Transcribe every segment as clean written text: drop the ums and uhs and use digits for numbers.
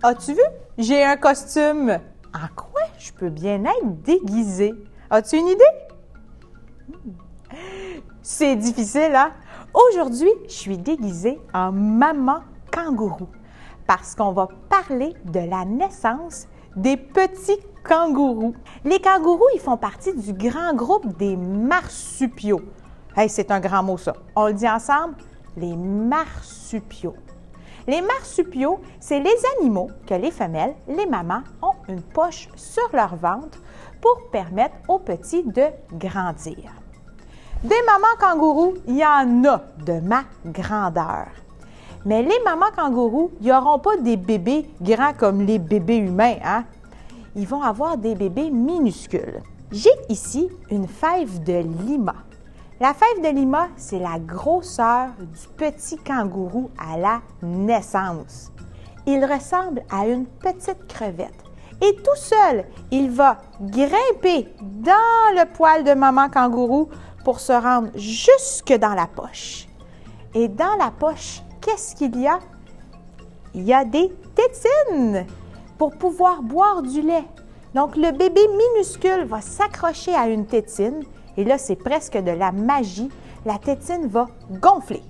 As-tu vu? J'ai un costume. En quoi je peux bien être déguisée? As-tu une idée? C'est difficile, hein? Aujourd'hui, je suis déguisée en maman kangourou parce qu'on va parler de la naissance des petits kangourous. Les kangourous, ils font partie du grand groupe des marsupiaux. Hey, c'est un grand mot, ça. On le dit ensemble? Les marsupiaux. Les marsupiaux, c'est les animaux que les femelles, les mamans, ont une poche sur leur ventre pour permettre aux petits de grandir. Des mamans kangourous, il y en a de ma grandeur. Mais les mamans kangourous, ils n'auront pas des bébés grands comme les bébés humains, hein? Ils vont avoir des bébés minuscules. J'ai ici une fève de lima. La fève de lima, c'est la grosseur du petit kangourou à la naissance. Il ressemble à une petite crevette. Et tout seul, il va grimper dans le poil de maman kangourou pour se rendre jusque dans la poche. Et dans la poche, qu'est-ce qu'il y a? Il y a des tétines pour pouvoir boire du lait. Donc, le bébé minuscule va s'accrocher à une tétine. Et là, c'est presque de la magie. La tétine va gonfler.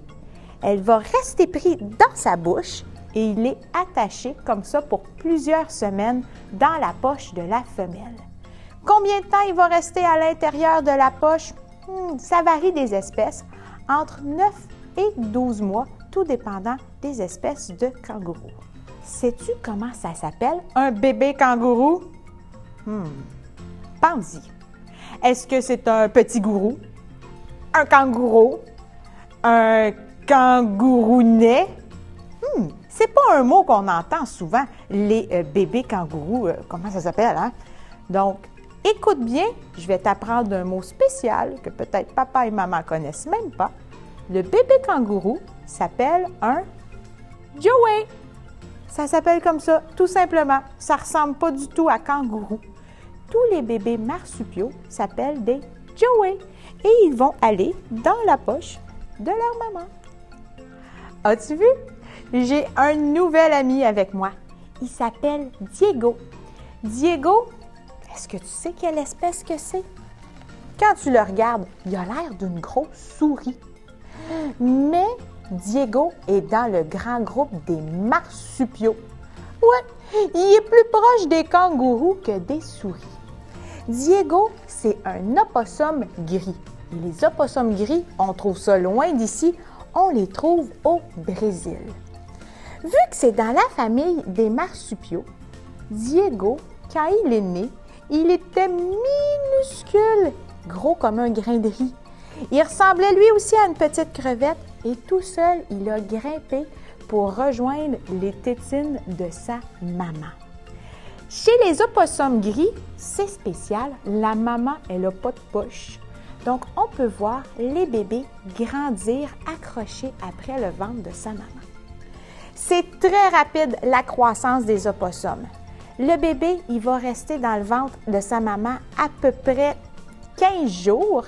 Elle va rester prise dans sa bouche et il est attaché comme ça pour plusieurs semaines dans la poche de la femelle. Combien de temps il va rester à l'intérieur de la poche? Ça varie des espèces, entre 9 et 12 mois, tout dépendant des espèces de kangourous. Sais-tu comment ça s'appelle, un bébé kangourou? Pense-y. Est-ce que c'est un petit gourou, un kangourou, un kangourounet? C'est pas un mot qu'on entend souvent, les bébés kangourous. Comment ça s'appelle, hein? Donc, écoute bien, je vais t'apprendre un mot spécial que peut-être papa et maman connaissent même pas. Le bébé kangourou s'appelle un joey. Ça s'appelle comme ça, tout simplement. Ça ressemble pas du tout à kangourou. Tous les bébés marsupiaux s'appellent des joey et ils vont aller dans la poche de leur maman. As-tu vu? J'ai un nouvel ami avec moi. Il s'appelle Diego. Diego, est-ce que tu sais quelle espèce que c'est? Quand tu le regardes, il a l'air d'une grosse souris. Mais Diego est dans le grand groupe des marsupiaux. Ouais, il est plus proche des kangourous que des souris. Diego, c'est un opossum gris. Et les opossums gris, on trouve ça loin d'ici, on les trouve au Brésil. Vu que c'est dans la famille des marsupiaux, Diego, quand il est né, il était minuscule, gros comme un grain de riz. Il ressemblait lui aussi à une petite crevette et tout seul, il a grimpé pour rejoindre les tétines de sa maman. Chez les opossums gris, c'est spécial, la maman, elle n'a pas de poche. Donc, on peut voir les bébés grandir accrochés après le ventre de sa maman. C'est très rapide la croissance des opossums. Le bébé, il va rester dans le ventre de sa maman à peu près 15 jours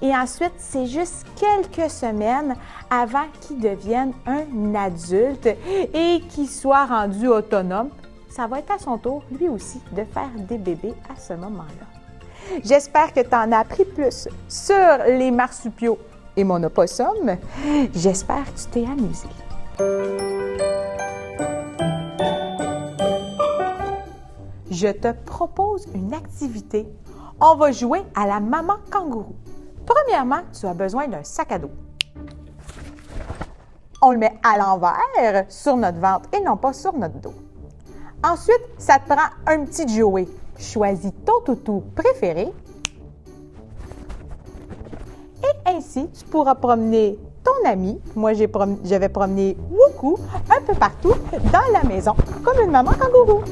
et ensuite, c'est juste quelques semaines avant qu'il devienne un adulte et qu'il soit rendu autonome. Ça va être à son tour, lui aussi, de faire des bébés à ce moment-là. J'espère que tu en as appris plus sur les marsupiaux et mon opossum. J'espère que tu t'es amusé. Je te propose une activité. On va jouer à la maman kangourou. Premièrement, tu as besoin d'un sac à dos. On le met à l'envers sur notre ventre et non pas sur notre dos. Ensuite, ça te prend un petit jouet. Choisis ton toutou préféré. Et ainsi, tu pourras promener ton ami. Moi, je vais promener Woukou un peu partout dans la maison, comme une maman kangourou.